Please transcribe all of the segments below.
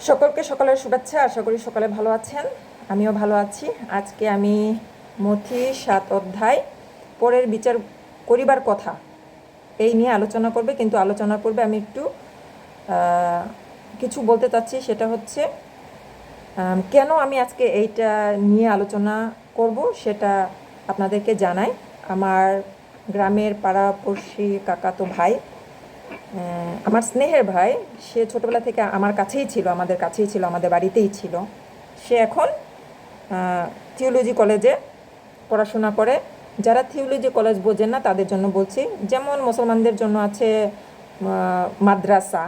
সকলকে সকালের শুভেচ্ছা। আশা করি সকালে ভালো আছেন, আমিও ভালো আছি। আজকে আমি মথি ৭ অধ্যায় পরের বিচার করিবার কথা এই নিয়ে আলোচনা করবে, কিন্তু আলোচনার পূর্বে আমি একটু কিছু বলতে চাচ্ছি। সেটা হচ্ছে কেন আমি আজকে এইটা নিয়ে আলোচনা করব সেটা আপনাদেরকে জানাই। আমার গ্রামের পাড়াপড়শি কাকাতো ভাই, আমার স্নেহের ভাই, সে ছোটোবেলা থেকে আমার কাছেই ছিল, আমাদের কাছেই ছিল, আমাদের বাড়িতেই ছিল। সে এখন থিওলজি কলেজে পড়াশোনা করে। যারা থিওলজি কলেজ বোঝেন না তাদের জন্য বলছি, যেমন মুসলমানদের জন্য আছে মাদ্রাসা,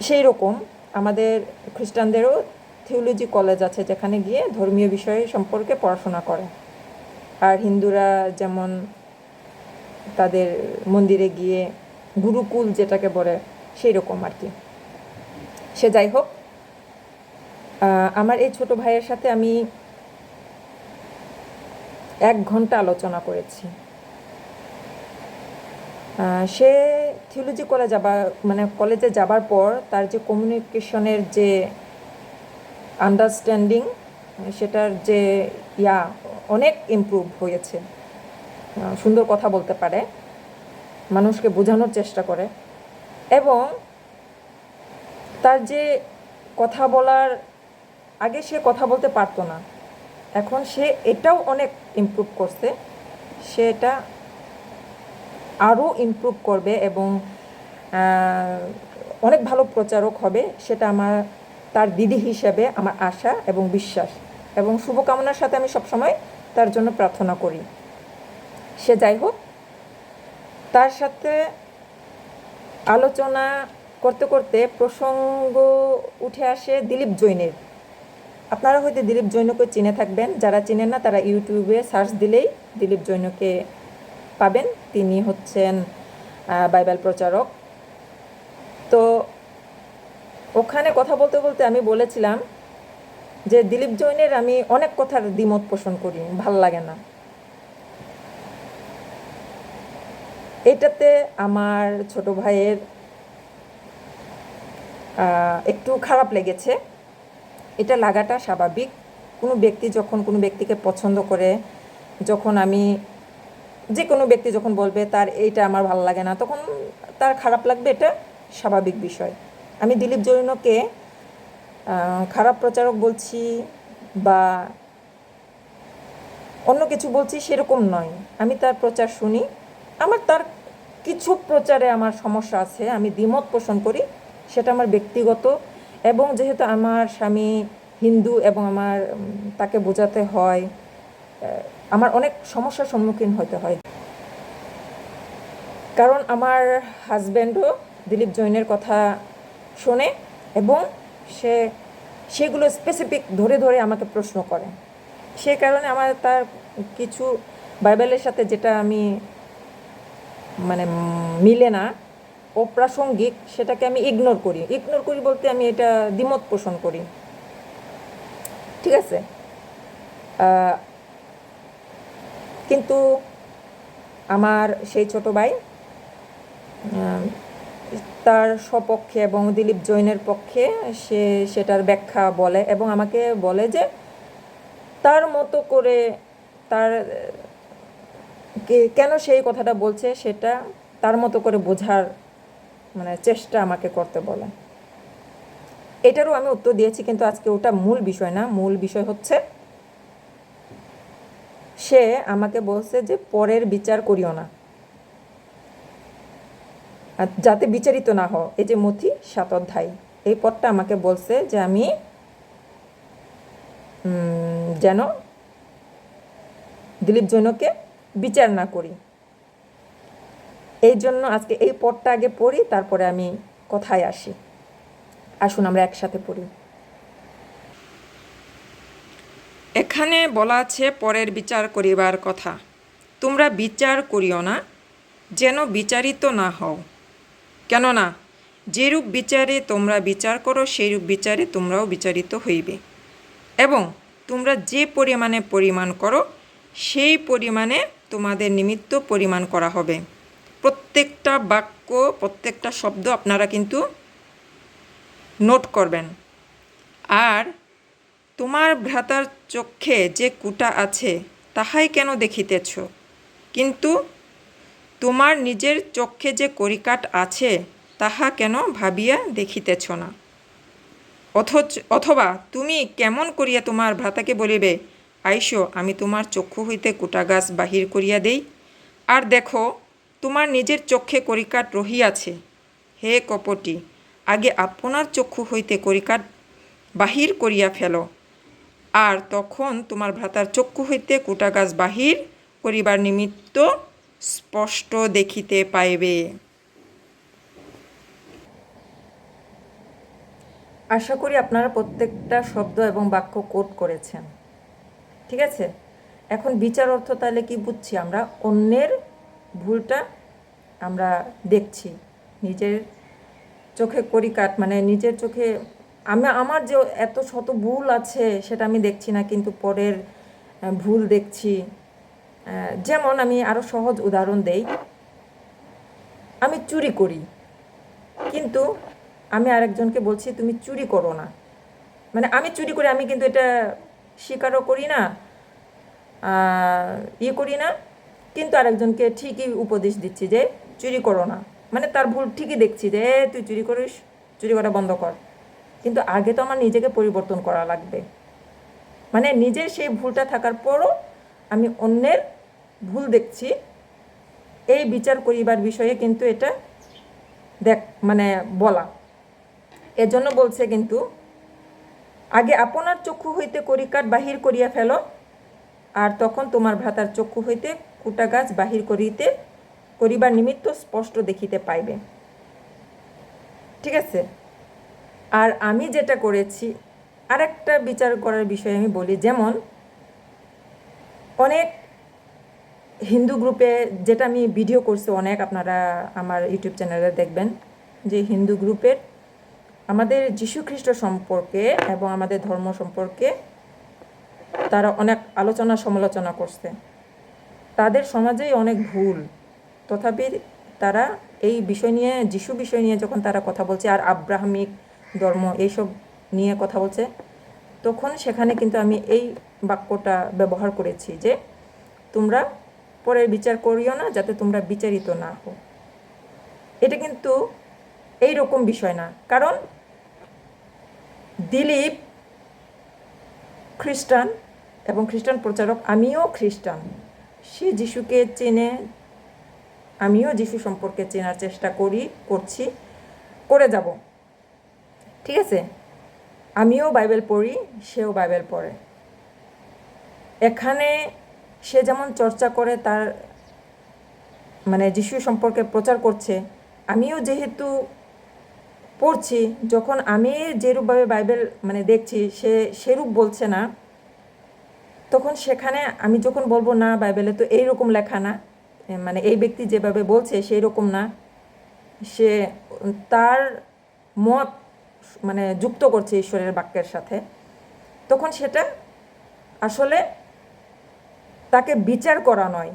সেই রকম আমাদের খ্রিস্টানদেরও থিওলজি কলেজ আছে, যেখানে গিয়ে ধর্মীয় বিষয় সম্পর্কে পড়াশোনা করে। আর হিন্দুরা যেমন তাদের মন্দিরে গিয়ে গুরুকুল যেটাকে বলে সেই রকম আর কি। সে যাই হোক, আমার এই ছোট ভাইয়ের সাথে আমি 1 ঘন্টা আলোচনা করেছি। সে থিওলজি কলেজে যাবার পর তার যে কমিউনিকেশনের যে আন্ডারস্ট্যান্ডিং, সেটার যে অনেক ইমপ্রুভ হয়েছে। সুন্দর কথা বলতে পারে, মানুষকে বোঝানোর চেষ্টা করে, এবং তার যে কথা বলার আগে সে কথা বলতে পারতো না, এখন সে এটাও অনেক ইমপ্রুভ করছে। সেটা আরও ইমপ্রুভ করবে এবং অনেক ভালো প্রচারক হবে, সেটা আমার তার দিদি হিসেবে আমার আশা এবং বিশ্বাস, এবং শুভকামনার সাথে আমি সবসময় তার জন্য প্রার্থনা করি। সে যাই হোক, তার সাথে আলোচনা করতে করতে প্রসঙ্গ উঠে আসে দিলীপ জৈনের। আপনারা হয়তো দিলীপ জৈনকে চিনে থাকবেন, যারা চিনেন না তারা ইউটিউবে সার্চ দিলেই দিলীপ জৈনকে পাবেন। তিনি হচ্ছেন বাইবেল প্রচারক। তো ওখানে কথা বলতে বলতে আমি বলেছিলাম যে দিলীপ জৈনের আমি অনেক কথার দ্বিমত পোষণ করি, ভাল লাগে না। এটাতে আমার ছোট ভাইয়ের একটু খারাপ লেগেছে। এটা লাগাটা স্বাভাবিক। কোনো ব্যক্তি যখন কোনো ব্যক্তিকে পছন্দ করে, যখন যে কোনো ব্যক্তি যখন বলবে তার এইটা আমার ভালো লাগে না, তখন তার খারাপ লাগবে, এটা স্বাভাবিক বিষয়। আমি দিলীপ জৈনকে খারাপ প্রচারক বলছি বা অন্য কিছু বলছি সেরকম নয়। আমি তার প্রচার শুনি, আমার তার কিছু প্রচারে আমার সমস্যা আছে, আমি দ্বিমত পোষণ করি, সেটা আমার ব্যক্তিগত। এবং যেহেতু আমার স্বামী হিন্দু এবং আমার তাকে বোঝাতে হয়, আমার অনেক সমস্যার সম্মুখীন হতে হয়। কারণ আমার হাজব্যান্ডও দিলীপ জৈনের কথা শোনে এবং সেগুলো স্পেসিফিক ধরে ধরে আমাকে প্রশ্ন করে। সে কারণে আমার তার কিছু বাইবেলের সাথে যেটা আমি মিলে না, অপ্রাসঙ্গিক, সেটাকে আমি ইগনোর করি বলতে আমি এটা দ্বিমত পোষণ করি। ঠিক আছে, কিন্তু আমার সেই ছোট ভাই তার সপক্ষে এবং দিলীপ জৈনের পক্ষে সে সেটার ব্যাখ্যা বলে এবং আমাকে বলে যে তার মতো করে তার কেন সেই কথাটা বলছে সেটা তার মতো করে বোঝার চেষ্টা আমাকে করতে বলে। এটারও আমি উত্তর দিয়েছি, কিন্তু আজকে ওটা মূল বিষয় না। মূল বিষয় হচ্ছে সে আমাকে বলছে যে পরের বিচার করিও না, যাতে বিচারিত না হও। এই যে মথি ৭ অধ্যায় এই পদটা আমাকে বলছে যে আমি যেন দিলীপ জৈনকে বিচার না করি। এই জন্য আজকে এই পদটা আগে পড়ি, তারপরে আমি কথায় আসি। আসুন আমরা একসাথে পড়ি। এখানে বলা আছে পরের বিচার করিবার কথা। তোমরা বিচার করিও না, যেন বিচারিত না হও। কেননা যেরূপ বিচারে তোমরা বিচার করো সেইরূপ বিচারে তোমরাও বিচারিত হইবে, এবং তোমরা যে পরিমাণে পরিমাণ করো সেই পরিমাণে তোমাদের নিমিত্ত পরিমাণ করা হবে। প্রত্যেকটা বাক্য, প্রত্যেকটা শব্দ আপনারা কিন্তু নোট করবেন। আর তোমার ভ্রাতার চক্ষে যে কুটা আছে তাহাই কেন দেখিতেছ, কিন্তু তোমার নিজের চক্ষে যে কড়িকাঠ আছে তাহা কেন ভাবিয়া দেখিতেছ না? অথবা তুমি কেমন করিয়া তোমার ভ্রাতাকে বলিবে, আইসো আমি তোমার চক্ষু হইতে কুটাগাছ বাহির করিয়া দেই, আর দেখো তোমার নিজের চক্ষে কড়িকাঠ রহিয়াছে। হে কপটী, আগে আপনার চক্ষু হইতে কড়িকাঠ বাহির করিয়া ফেলো, আর তখন তোমার ভ্রাতার চক্ষু হইতে কুটাগাছ বাহির করিবার নিমিত্ত স্পষ্ট দেখিতে পাইবে। আশা করি আপনারা প্রত্যেকটা শব্দ এবং বাক্য কোট করেছেন। ঠিক আছে, এখন বিচার অর্থ তাহলে কি বুঝছি? আমরা অন্যের ভুলটা আমরা দেখছি, নিজের চোখে কড়িকাঠ মানে নিজের চোখে আমার যে এত শত ভুল আছে সেটা আমি দেখছি না, কিন্তু পরের ভুল দেখছি। যেমন আমি আরও সহজ উদাহরণ দেই, আমি চুরি করি, কিন্তু আমি আরেকজনকে বলছি তুমি চুরি করো না। মানে আমি চুরি করি, আমি কিন্তু এটা স্বীকারও করি না, করি না, কিন্তু আরেকজনকে ঠিকই উপদেশ দিচ্ছি যে চুরি করো না। মানে তার ভুল ঠিকই দেখছি যে তুই চুরি করিস, চুরি করা বন্ধ কর। কিন্তু আগে তো আমার নিজেকে পরিবর্তন করা লাগবে। মানে নিজের সেই ভুলটা থাকার পরও আমি অন্যের ভুল দেখছি, এই বিচার করিবার বিষয়ে কিন্তু এটা মানে বলা। এজন্য বলছে কিন্তু আগে আপনার চক্ষু হইতে কড়িকাঠ বাহির করিয়া ফেলো, আর তখন তোমার ভ্রাতার চক্ষু হইতে কুটাগাছ বাহির করিবার নিমিত্ত স্পষ্ট দেখিতে পাইবে। ঠিক আছে, আর আমি যেটা করেছি আরেকটা বিচার করার বিষয়ে আমি বলি, যেমন অনেক হিন্দু গ্রুপে, যেটা আমি ভিডিও করছি অনেক, আপনারা আমার ইউটিউব চ্যানেলে দেখবেন যে হিন্দু গ্রুপের আমাদের যীশু খ্রিস্ট সম্পর্কে এবং আমাদের ধর্ম সম্পর্কে তারা অনেক আলোচনা সমালোচনা করছে। তাদের সমাজেই অনেক ভুল, তথাপি তারা এই বিষয় নিয়ে, যিশু বিষয় নিয়ে যখন তারা কথা বলছে আর আব্রাহামিক ধর্ম এইসব নিয়ে কথা বলছে, তখন সেখানে কিন্তু আমি এই বাক্যটা ব্যবহার করেছি যে তোমরা পরের বিচার করিও না, যাতে তোমরা বিচারিত না হও। এটা কিন্তু এই রকম বিষয় না, কারণ দিলীপ খ্রিস্টান এবং খ্রিস্টান প্রচারক, আমিও খ্রিস্টান, সে যিশুকে চেনে, আমিও যিশু সম্পর্কে চেনার চেষ্টা করছি, করে যাব। ঠিক আছে, আমিও বাইবেল পড়ি, সেও বাইবেল পড়ে। এখানে সে যেমন চর্চা করে তার মানে যিশু সম্পর্কে প্রচার করছে, আমিও যেহেতু পড়ছি, যখন আমি যেরূপভাবে বাইবেল মানে দেখছি সে সেরূপ বলছে না, তখন সেখানে আমি যখন বলবো না বাইবেলে তো এইরকম লেখা না, মানে এই ব্যক্তি যেভাবে বলছে সেই রকম না, সে তার মত মানে যুক্ত করছে ঈশ্বরের বাক্যের সাথে, তখন সেটা আসলে তাকে বিচার করা নয়,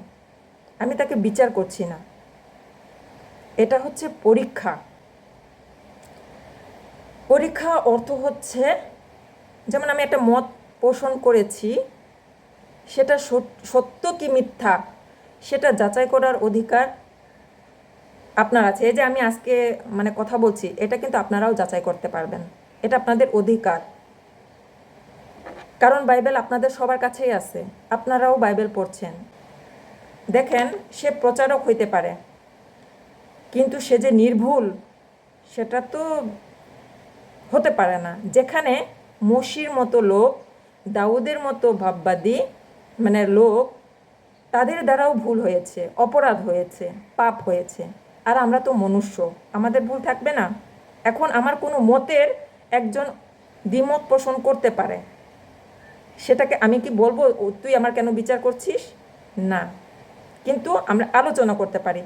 আমি তাকে বিচার করছি না, এটা হচ্ছে পরীক্ষা। পরীক্ষা অর্থ হচ্ছে, যেমন আমি একটা মত পোষণ করেছি, সেটা সত্য কি মিথ্যা সেটা যাচাই করার অধিকার আপনার আছে। এই যে আমি আজকে মানে কথা বলছি, এটা কিন্তু আপনারাও যাচাই করতে পারবেন, এটা আপনাদের অধিকার, কারণ বাইবেল আপনাদের সবার কাছেই আছে, আপনারাও বাইবেল পড়ছেন। দেখেন, সে প্রচারক হইতে পারে, কিন্তু সে যে নির্ভুল সেটা তো হতে পারে না। যেখানে মসির মতো লোক, দাউদের মতো ভাববাদী মানে লোক, তাদের দ্বারাও ভুল হয়েছে, অপরাধ হয়েছে, পাপ হয়েছে, আর আমরা তো মনুষ্য, আমাদের ভুল থাকবে না? এখন আমার কোনো মতের একজন দ্বিমত পোষণ করতে পারে, সেটাকে আমি কি বলবো তুই আমার কেন বিচার করছিস? না, কিন্তু আমরা আলোচনা করতে পারি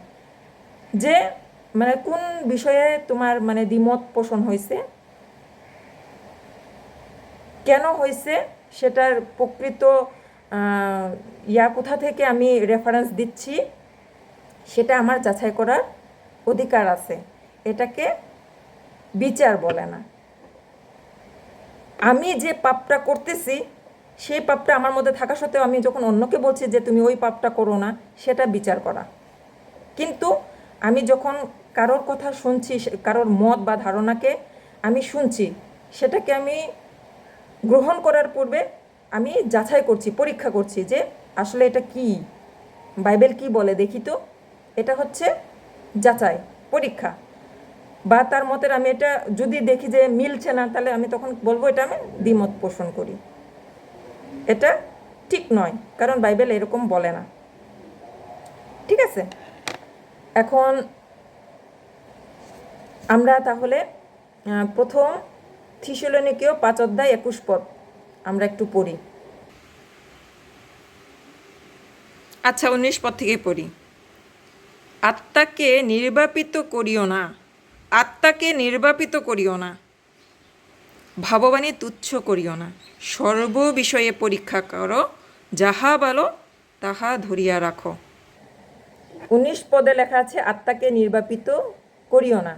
যে মানে কোন বিষয়ে তোমার মানে দ্বিমত পোষণ হয়েছে, কেন হয়েছে, সেটার প্রকৃত কোথা থেকে আমি রেফারেন্স দিচ্ছি, সেটা আমার যাচাই করার অধিকার আছে। এটাকে বিচার বলে না। আমি যে পাপটা করতেছি সেই পাপটা আমার মধ্যে থাকা সত্ত্বেও আমি যখন অন্যকে বলছি যে তুমি ওই পাপটা করো না, সেটা বিচার করা। কিন্তু আমি যখন কারোর কথা শুনছি, কারোর মত বা ধারণাকে আমি শুনছি, সেটাকে আমি গ্রহণ করার পূর্বে আমি যাচাই করছি, পরীক্ষা করছি যে আসলে এটা কি, বাইবেল কি বলে দেখি তো। এটা হচ্ছে যাচাই, পরীক্ষা। বা তার মতের আমি এটা যদি দেখি যে মিলছে না, তাহলে আমি তখন বলবো এটা আমি দ্বিমত পোষণ করি। এটা ঠিক নয়, কারণ বাইবেল এরকম বলে না। ঠিক আছে, এখন আমরা তাহলে প্রথম থিসলনিকীয় 5 অধ্যায় 21 পদ আমরা একটু পড়ি। আচ্ছা, 19 পদ থেকে পড়ি। আত্মাকে নির্বাপিত করিও না, আত্মাকে নির্বাপিত করিও না, ভাববাণী তুচ্ছ করিও না, সর্ব বিষয়ে পরীক্ষা করো, যাহা ভালো তাহা ধরিয়া রাখো। 19 পদে লেখা আছে আত্মাকে নির্বাপিত করিও না।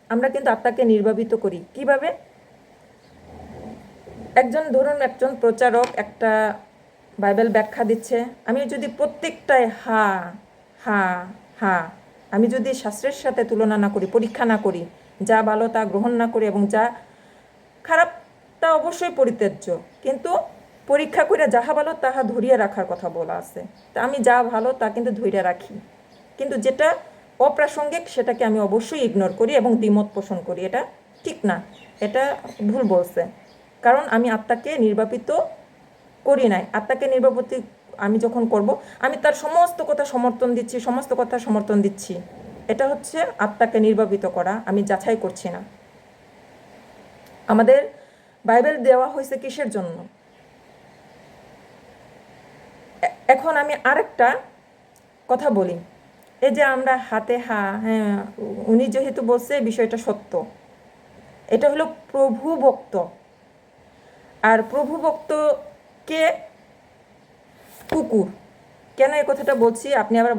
আমরা কিন্তু আত্মাকে নির্বাপিত করি কিভাবে? ধরুন একজন প্রচারক একটা বাইবেল ব্যাখ্যা দিচ্ছে, আমি যদি প্রত্যেকটায় হা হা হা, আমি যদি শাস্ত্রের সাথে তুলনা না করি, পরীক্ষা না করি, যা ভালো তা গ্রহণ না করি এবং যা খারাপ তা অবশ্যই পরিত্যাজ্য, কিন্তু পরীক্ষা করে যাহা ভালো তাহা ধরিয়া রাখার কথা বলা আছে। তা আমি যা ভালো তা কিন্তু ধরিয়া রাখি, কিন্তু যেটা অপ্রাসঙ্গিক সেটাকে আমি অবশ্যই ইগনোর করি এবং দ্বিমত পোষণ করি। এটা ঠিক না, এটা ভুল বলছে। কারণ আমি আত্মাকে নির্বাপিত করি নাই। আত্মাকে নির্বাপিত আমি যখন করব, আমি তার সমস্ত কথা সমর্থন দিচ্ছি, সমস্ত কথা সমর্থন দিচ্ছি, এটা হচ্ছে আত্মাকে নির্বাপিত করা। আমি যাচাই করছি না। আমাদের বাইবেল দেওয়া হয়েছে কিসের জন্য? এখন আমি আরেকটা কথা বলি। এই যে আমরা হাতে হ্যাঁ, উনি যেহেতু বলছে বিষয়টা সত্য, এটা হলো প্রভু ভক্ত। আর প্রভু ভক্তকে কুকুর, কেন এই কথাটা বলছি আপনি আবার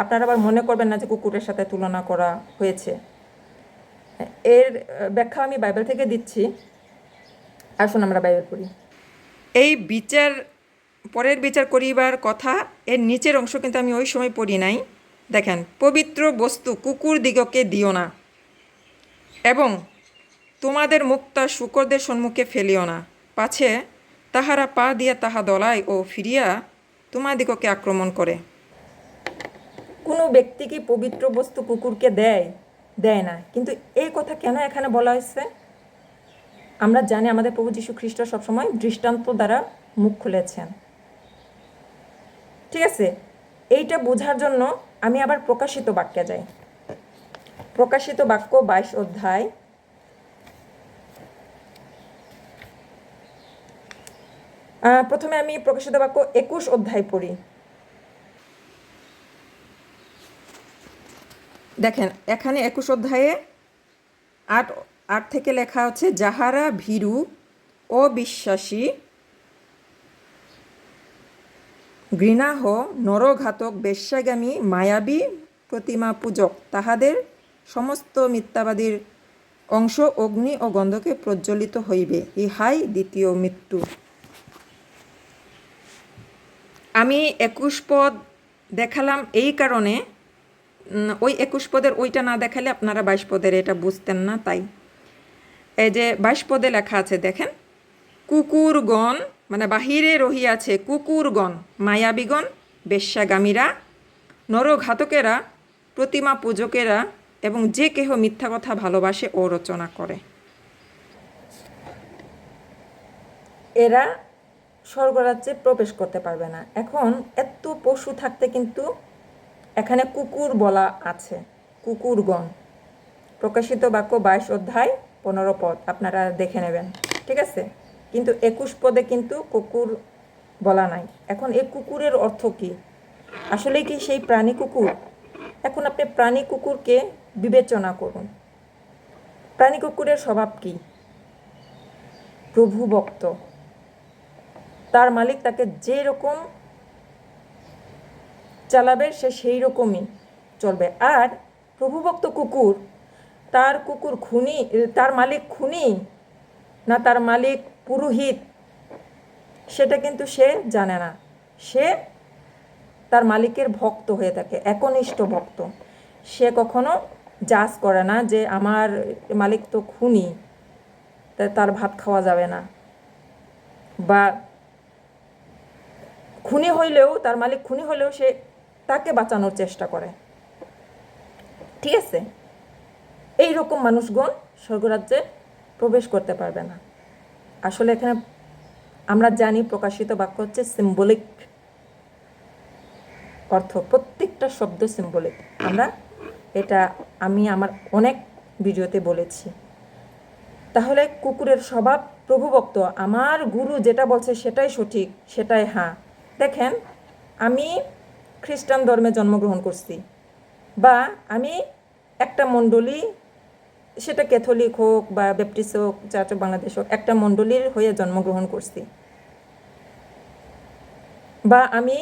আপনারা আবার মনে করবেন না যে কুকুরের সাথে তুলনা করা হয়েছে। এর ব্যাখ্যা আমি বাইবেল থেকে দিচ্ছি। আসুন আমরা বাইবেল পড়ি। এই বিচার, পরের বিচার করিবার কথা, এর নিচের অংশ কিন্তু আমি ওই সময় পড়ি নাই। দেখেন, পবিত্র বস্তু কুকুর দিগকে দিও না, এবং তোমাদের মুক্তা শূকরদের সম্মুখে ফেলিও না, পাছে তাহারা পা দিয়া তাহা দলায় ও ফিরিয়া তোমাদিগকে আক্রমণ করে। কোনো ব্যক্তি কি পবিত্র বস্তু কুকুরকে দেয়? দেয় না। কিন্তু এই কথা কেন এখানে বলা হয়েছে? আমরা জানি আমাদের প্রভু যীশু খ্রিস্ট সবসময় দৃষ্টান্ত দ্বারা মুখ খুলেছেন। ঠিক আছে, এইটা বোঝার জন্য আমি আবার প্রকাশিত বাক্যে যাই। প্রকাশিত বাক্য 22 অধ্যায়, প্রথমে আমি প্রকাশিত বাক্য 21 অধ্যায় পড়ি। দেখেন, এখানে 21 অধ্যায়ে 8 থেকে লেখা হচ্ছে, যাহারা ভীরু, অবিশ্বাসী, ঘৃণাহ, নরঘাতক, বেশ্যাগামী, মায়াবী, প্রতিমা পূজক, তাহাদের সমস্ত মিথ্যাবাদীর অংশ অগ্নি ও গন্ধকে প্রজ্বলিত হইবে, ইহাই দ্বিতীয় মৃত্যু। আমি 21 পদ দেখালাম এই কারণে, ওই 21 পদের ওইটা না দেখালে আপনারা 22 পদের এটা বুঝতেন না, তাই। এই যে 22 পদে লেখা আছে, দেখেন, কুকুরগণ, মানে বাহিরে রহিয়াছে কুকুরগণ, মায়াবীগণ, বেশ্যাগামীরা, নরঘাতকেরা, প্রতিমা পূজকেরা, এবং যে কেহ মিথ্যা কথা ভালোবাসে ও রচনা করে। এরা স্বর্গরাজ্যে প্রবেশ করতে পারবে না। এখন এত পশু থাকতে কিন্তু এখানে কুকুর বলা আছে, কুকুরগণ। প্রকাশিত বাক্য 22 অধ্যায় 15 পদ, আপনারা দেখে নেবেন। ঠিক আছে, কিন্তু 21 পদে কিন্তু কুকুর বলা নাই। এখন এই কুকুরের অর্থ কি? আসলে কি সেই প্রাণী কুকুর? এখন আপনি প্রাণী কুকুরকে বিবেচনা করুন। প্রাণী কুকুরের স্বভাব কি? প্রভু ভক্ত। তার মালিক তাকে যে রকম চালাবে সে সেই রকমই চলবে। আর প্রভুভক্ত কুকুর, তার কুকুর খুনি, তার মালিক খুনি, না তার মালিক পুরোহিত সেটা কিন্তু সে জানে না। সে তার মালিকের ভক্ত হয়ে থাকে, একনিষ্ঠ ভক্ত। সে কখনো জাজ করে না যে আমার মালিক তো খুনি, তাই তার ভাত খাওয়া যাবে না, বা খুনি হইলেও, তার মালিক খুনি হইলেও সে তাকে বাঁচানোর চেষ্টা করে। ঠিক আছে, এই রকম মানুষগণ স্বর্গরাজ্যে প্রবেশ করতে পারবে না। আসলে এখানে আমরা জানি প্রকাশিত বাক্য হচ্ছে সিম্বলিক অর্থ, প্রত্যেকটা শব্দ সিম্বলিক। এটা আমি আমার অনেক ভিডিওতে বলেছি। তাহলে কুকুরের স্বভাব প্রভুভক্ত, আমার গুরু যেটা বলছে সেটাই সঠিক, সেটাই হ্যাঁ। দেখেন, আমি খ্রিস্টান ধর্মে জন্মগ্রহণ করছি, বা আমি একটা মণ্ডলী, সেটা ক্যাথলিক হোক বা ব্যাপটিস্ট হোক, চার্চ অফ বাংলাদেশ হোক, একটা মণ্ডলীর হয়ে জন্মগ্রহণ করছি, বা আমি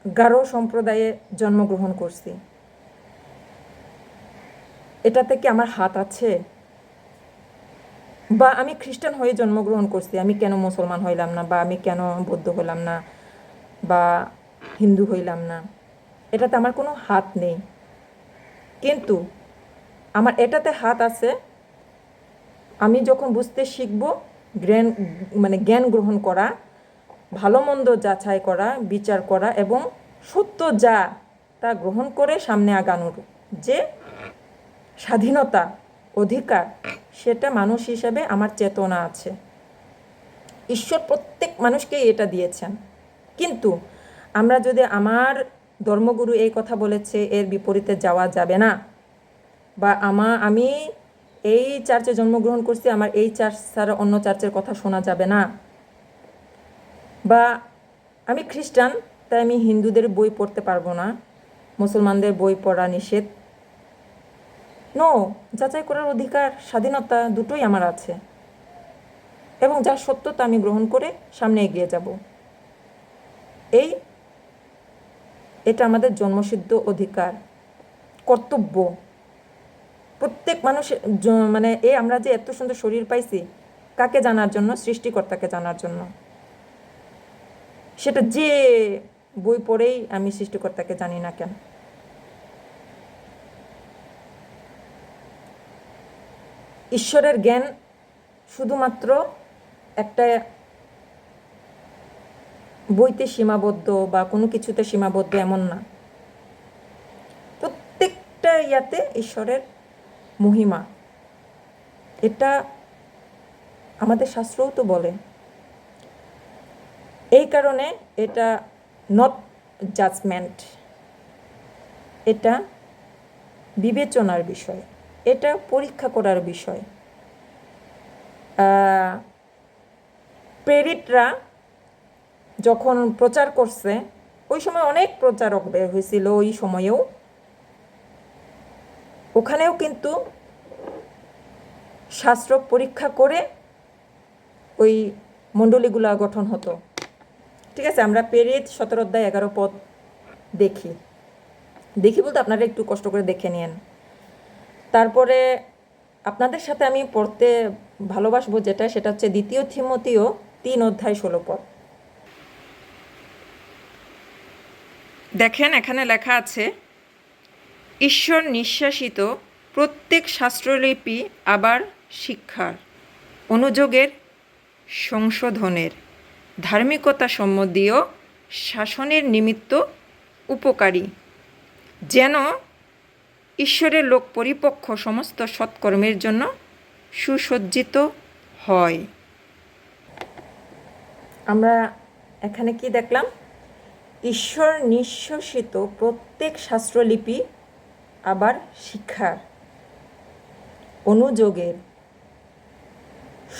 গারো সম্প্রদায়ে জন্মগ্রহণ করছি। এটাতে কি আমার হাত আছে? বা আমি খ্রিস্টান হয়ে জন্মগ্রহণ করছি, আমি কেন মুসলমান হইলাম না, বা আমি কেন বৌদ্ধ হইলাম না, বা হিন্দু হইলাম না? এটাতে আমার কোনো হাত নেই। কিন্তু আমার এটাতে হাত আছে, আমি যখন বুঝতে শিখব, জ্ঞান গ্রহণ করা, ভালো মন্দ যাচাই করা, বিচার করা, এবং সত্য যা তা গ্রহণ করে সামনে আগানোর যে স্বাধীনতা, অধিকার, সেটা মানুষ হিসেবে আমার চেতনা আছে। ঈশ্বর প্রত্যেক মানুষকেই এটা দিয়েছেন। কিন্তু আমরা যদি আমার ধর্মগুরু এই কথা বলেছে এর বিপরীতে যাওয়া যাবে না, বা আমি এই চার্চে জন্মগ্রহণ করছি, আমার এই চার্চ ছাড়া অন্য চার্চের কথা শোনা যাবে না, বা আমি খ্রিস্টান তাই আমি হিন্দুদের বই পড়তে পারবো না, মুসলমানদের বই পড়া নিষেধ। নো, যাচাই করার অধিকার, স্বাধীনতা দুটোই আমার আছে, এবং যার সত্যতা আমি গ্রহণ করে সামনে এগিয়ে যাব। এটা আমাদের জন্মসিদ্ধ অধিকার, কর্তব্য। প্রত্যেক মানুষের আমরা যে এত সুন্দর শরীর পাইছি, কাকে জানার জন্য? সৃষ্টিকর্তাকে জানার জন্য। সেটা যে বই পড়েই আমি সৃষ্টিকর্তাকে জানি না কেন। ঈশ্বরের জ্ঞান শুধুমাত্র একটা বইতে সীমাবদ্ধ বা কোনো কিছুতে সীমাবদ্ধ এমন না। প্রত্যেকটা ইয়াতে ঈশ্বরের মহিমা, এটা আমাদের শাস্ত্রও তো বলে। এই কারণে এটা নট জাজমেন্ট, এটা বিবেচনার বিষয়, এটা পরীক্ষা করার বিষয়। প্রেরিতরা যখন প্রচার করছে, ওই সময় অনেক প্রচারক বের হয়েছিল, ওই সময়েও ওখানেও কিন্তু শাস্ত্র পরীক্ষা করে ওই মণ্ডলীগুলা গঠন হতো। ঠিক আছে, আমরা প্রেরিত 17 অধ্যায় 11 পদ দেখি বলতে আপনারা একটু কষ্ট করে দেখে নিন। তারপরে আপনাদের সাথে আমি পড়তে ভালোবাসবো সেটা হচ্ছে 2 তিমথিও 3 অধ্যায় 16 পদ। দেখেন, এখানে লেখা আছে, ঈশ্বর নিঃশ্বাসিত প্রত্যেক শাস্ত্রলিপি আবার শিক্ষার, অনুযোগের, সংশোধনের, ধার্মিকতা সম্বন্ধীয় শাসনের নিমিত্ত উপকারী, যেন ঈশ্বরের লোক পরিপক্ষ সমস্ত সৎকর্মের জন্য সুসজ্জিত হয়। আমরা এখানে কি দেখলাম? ঈশ্বর নিঃশ্বাসিত প্রত্যেক শাস্ত্রলিপি আবার শিক্ষার, অনুযোগের,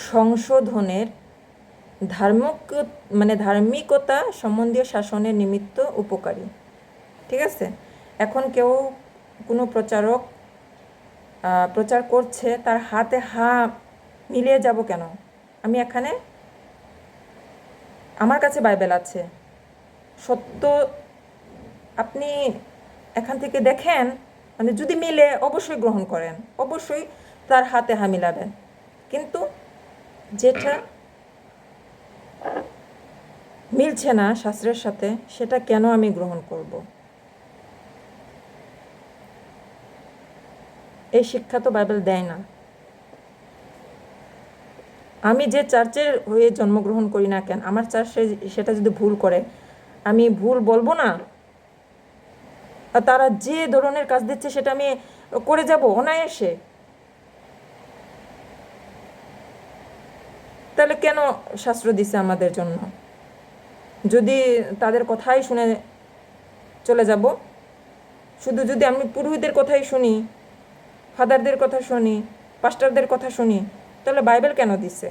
সংশোধনের, ধার্মিকতা সম্বন্ধীয় শাসনের নিমিত্ত উপকারী। ঠিক আছে, এখন কেউ কোনো প্রচারক প্রচার করছে, তার হাতে মিলিয়ে যাব কেন? আমি এখানে, আমার কাছে বাইবেল আছে, সত্য আপনি এখান থেকে দেখেন, যদি মিলে অবশ্যই গ্রহণ করেন, অবশ্যই তার হাতে মিলাবেন। কিন্তু যেটা মিলছে না শাস্ত্রের সাথে, সেটা কেন আমি গ্রহণ করব? এই শিক্ষা তো বাইবেল দেয় না। আমি যে চার্চের হয়ে জন্মগ্রহণ করি না কেন, আমার চার্চ সেটা যদি ভুল করে, আমি ভুল বলবো না? আর তারা যে ধরনের কাজ দিচ্ছে সেটা আমি করে যাব অনায়াসে? তাহলে কেন শাস্ত্র দিছে আমাদের জন্য? যদি তাদের কথাই শুনে চলে যাব, শুধু যদি আমি পুরোহিতদের কথাই শুনি, ফাদারদের কথা শুনি, পাস্টারদের কথা শুনি, তাহলে বাইবেল কেন দিছে?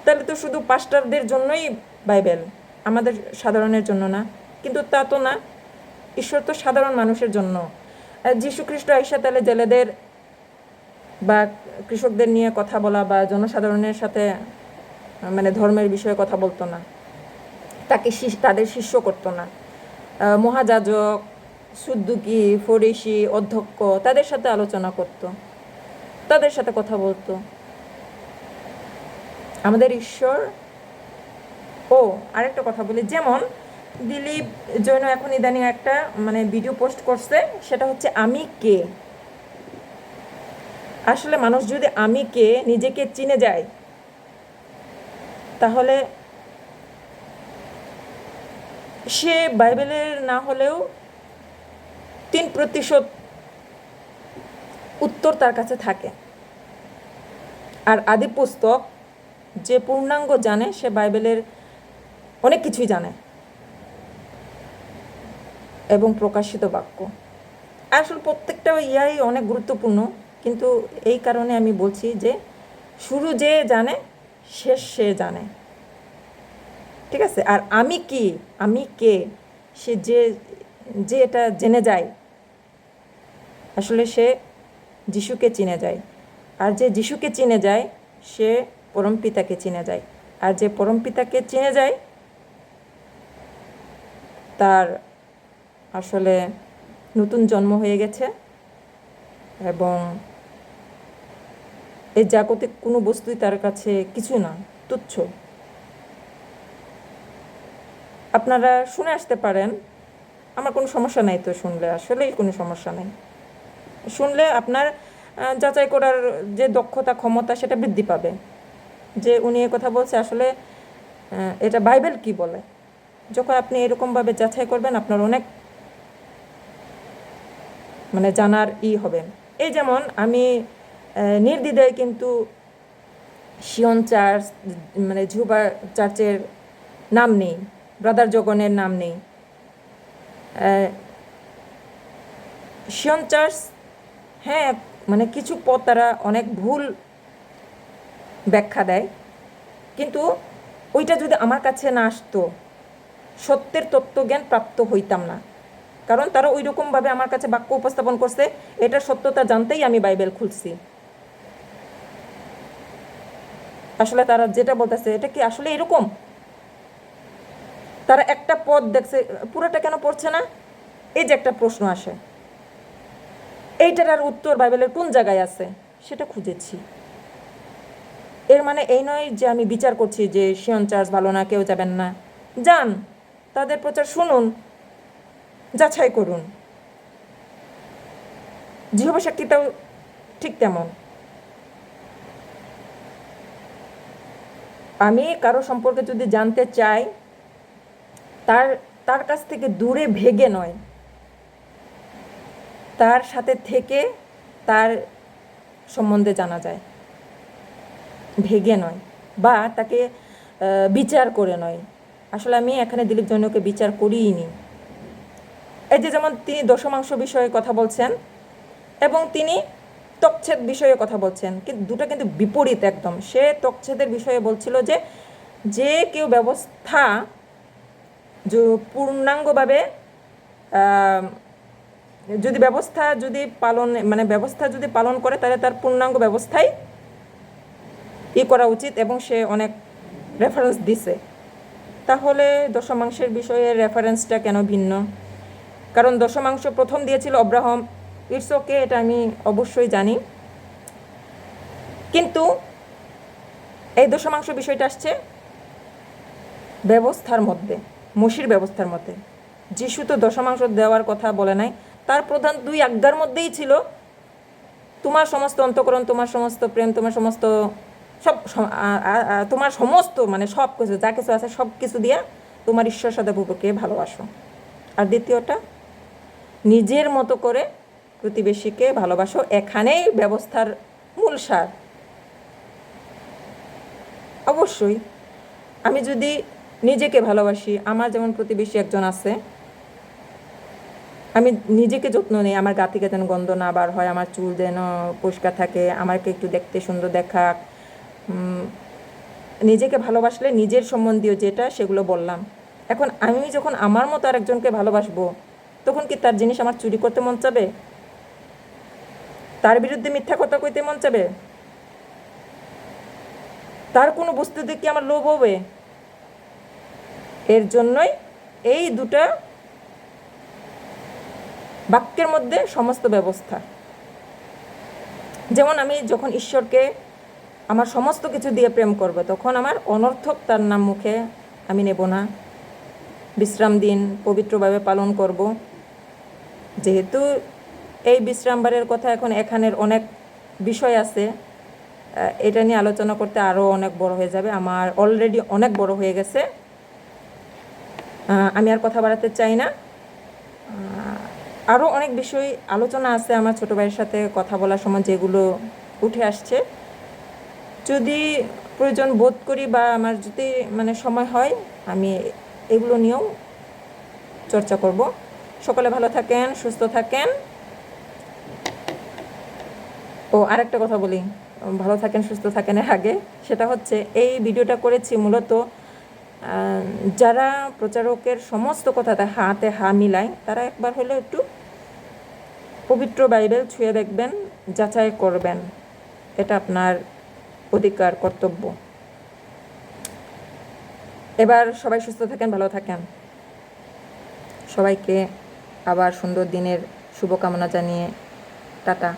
তাহলে তো শুধু পাস্টারদের জন্যই বাইবেল, আমাদের সাধারণের জন্য না। কিন্তু তা তো না, ঈশ্বর তো সাধারণ মানুষের জন্য। যীশু খ্রিস্ট আইসা তাহলে জেলেদের বা কৃষকদের নিয়ে কথা বলা বা জনসাধারণের সাথে মানে ধর্মের বিষয়ে কথা বলতো না, তাদের শিষ্য করতো না। মহাযাজক, সুদ্দুকি, ফরিসি, অধ্যক্ষ তাদের সাথে আলোচনা করত, তাদের সাথে কথা বলতো। আমাদের ঈশ্বর। ও আরেকটা কথা বলি, যেমন দিলীপ জৈন এখন ইদানিং একটা মানে ভিডিও পোস্ট করছে, সেটা হচ্ছে আমি কে। আসলে মানুষ যদি আমি কে নিজেকে চিনে যায়, তাহলে সে বাইবেলের না হলেও 3% উত্তর তার কাছে থাকে। আর আদি পুস্তক যে পূর্ণাঙ্গ জানে, সে বাইবেলের অনেক কিছুই জানে এবং প্রকাশিত বাক্য। আসলে প্রত্যেকটা ইয়াই অনেক গুরুত্বপূর্ণ, কিন্তু এই কারণে আমি বলছি যে শুরু যে জানে, শেষ সে জানে। ঠিক আছে? আর আমি কি, আমি কে, সে যে যে এটা জেনে যায়, আসলে সে যিশুকে চিনে যায়। আর যে যিশুকে চিনে যায়, সে পরমপিতাকে চিনে যায়। আর যে পরমপিতাকে চিনে যায়, তার আসলে নতুন জন্ম হয়ে গেছে এবং এই জাগতিক কোনো বস্তুই তার কাছে কিছু না, তুচ্ছ। আপনারা শুনে আসতে পারেন, আমার কোনো সমস্যা নাই তো শুনলে, আসলেই কোনো সমস্যা নেই। শুনলে আপনার যাচাই করার যে দক্ষতা, ক্ষমতা, সেটা বৃদ্ধি পাবে যে উনি এ কথা বলছে, আসলে এটা বাইবেল কি বলে। যখন আপনি এরকমভাবে যাচাই করবেন, আপনার অনেক মানে জানার হবে। এই যেমন আমি নির্দ্বিধায় কিন্তু সিয়ন চার্চ মানে ঝুবা চার্চের নাম নেই, ব্রাদার জগনের নাম নেই। সিয়ন চার্চ, হ্যাঁ, মানে কিছু পথ তারা অনেক ভুল ব্যাখ্যা দেয়, কিন্তু ওইটা যদি আমার কাছে না আসতো, সত্যের তত্ত্বজ্ঞান প্রাপ্ত হইতাম না। কারণ তারা ওই রকমভাবে আমার কাছে বাক্য উপস্থাপন করছে, এটার সত্যতা জানতেই আমি বাইবেল খুলছি। আসলে তারা যেটা বলতেছে, এটা কি আসলে এরকম? তারা একটা পদ দেখছে, পুরোটা কেন পড়ছে না? এই যে একটা প্রশ্ন আসে, এইটার আর উত্তর বাইবেলের কোন জায়গায় আছে, সেটা খুঁজেছি। এর মানে এই নয় যে আমি বিচার করছি যে সিয়ন চার্চ ভালো না, কেউ যাবেন না। যান, তাদের প্রচার শুনুন, যাচাই করুন। জিহবা সাক্ষীটাও ঠিক তেমন। আমি কারো সম্পর্কে যদি জানতে চাই, তার তার কাছ থেকে দূরে ভেগে নয়, তার সাথে থেকে তার সম্বন্ধে জানা যায়, ভেগে নয়, বা তাকে বিচার করে নয়। আসলে আমি এখানে দিলীপ জৈনকে বিচার করিইনি। এই যে যেমন তিনি দশমাংশ বিষয়ে কথা বলছেন এবং তিনি ত্বকচ্ছেদ বিষয়ে কথা বলছেন, কিন্তু দুটো কিন্তু বিপরীত একদম। সে ত্বকচ্ছেদের বিষয়ে বলছিল যে যে কেউ ব্যবস্থা পূর্ণাঙ্গভাবে যদি ব্যবস্থা যদি পালন মানে ব্যবস্থা যদি পালন করে, তাহলে তার পূর্ণাঙ্গ ব্যবস্থাই করা উচিত, এবং সে অনেক রেফারেন্স দিছে। তাহলে দশমাংশের বিষয়ে রেফারেন্সটা কেন ভিন্ন? কারণ দশমাংশ প্রথম দিয়েছিল অব্রাহাম, ইটস ওকে, এটা আমি অবশ্যই জানি। কিন্তু এই দশমাংশ বিষয়টা আসছে ব্যবস্থার মধ্যে, মসির ব্যবস্থার মধ্যে। যিশু তো দশমাংশ দেওয়ার কথা বলে নাই, তার প্রধান 2 আজ্ঞার মধ্যেই ছিল তোমার সমস্ত অন্তঃকরণ, তোমার সমস্ত প্রেম, তোমার সমস্ত সব তোমার সমস্ত মানে সব কিছু যা কিছু আছে সব কিছু দিয়ে তোমার ঈশ্বর সদাপ্রভুকে ভালোবাসো। আর দ্বিতীয়টা নিজের মতো করে প্রতিবেশীকে ভালোবাসো। এখানেই ব্যবস্থার মূল সার। অবশ্যই আমি যদি নিজেকে ভালোবাসি, আমার যেমন প্রতিবেশী একজন আছে, আমি নিজেকে যত্ন নিই, আমার গা থেকে যেন গন্ধ না বার হয়, আমার চুল যেন পরিষ্কার থাকে, আমাকে একটু দেখতে সুন্দর দেখা, নিজেকে ভালোবাসলে নিজের সম্বন্ধীয় যেটা সেগুলো বললাম। এখন আমি যখন আমার মতো আরেকজনকে ভালোবাসবো, তখন কি তার জিনিস আমার চুরি করতে মন চাবে? তার বিরুদ্ধে মিথ্যা কথা কইতে মন চাবে? তার কোনো বস্তু দেখে আমার লোভ হবে? এর জন্যই এই দুটা বাক্যের মধ্যে সমস্ত ব্যবস্থা। যেমন আমি যখন ঈশ্বরকে আমার সমস্ত কিছু দিয়ে প্রেম করব, তখন আমার অনর্থক তার নাম মুখে আমি নেব না। বিশ্রাম দিন পবিত্রভাবে পালন করব। যেহেতু এই বিশ্রামবারের কথা এখন এখানের অনেক বিষয় আছে, এটা নিয়ে আলোচনা করতে আরও অনেক বড় হয়ে যাবে, আমার অলরেডি অনেক বড় হয়ে গেছে, আমি আর কথা বাড়াতে চাই না। আরও অনেক বিষয় আলোচনা আছে আমার ছোটো ভাইয়ের সাথে কথা বলার সময়, যেগুলো উঠে আসছে। যদি প্রয়োজন বোধ করি বা আমার যদি মানে সময় হয়, আমি এগুলো নিয়েও চর্চা করব। সকলে ভালো থাকেন, সুস্থ থাকেন। ও আরেকটা কথা বলি, ভালো থাকেন সুস্থ থাকেন এর আগে, সেটা হচ্ছে এই ভিডিওটা করেছি মূলত যারা প্রচারকের সমস্ত কথাতে হাতে হা মিলায়, তারা একবার হলেও একটু পবিত্র বাইবেল ছুঁয়ে দেখবেন, যাচাই করবেন। এটা আপনার অধিকার, কর্তব্য। এবার সবাই সুস্থ থাকেন, ভালো থাকেন। সবাইকে আবার সুন্দর দিনের শুভকামনা জানিয়ে টাটা।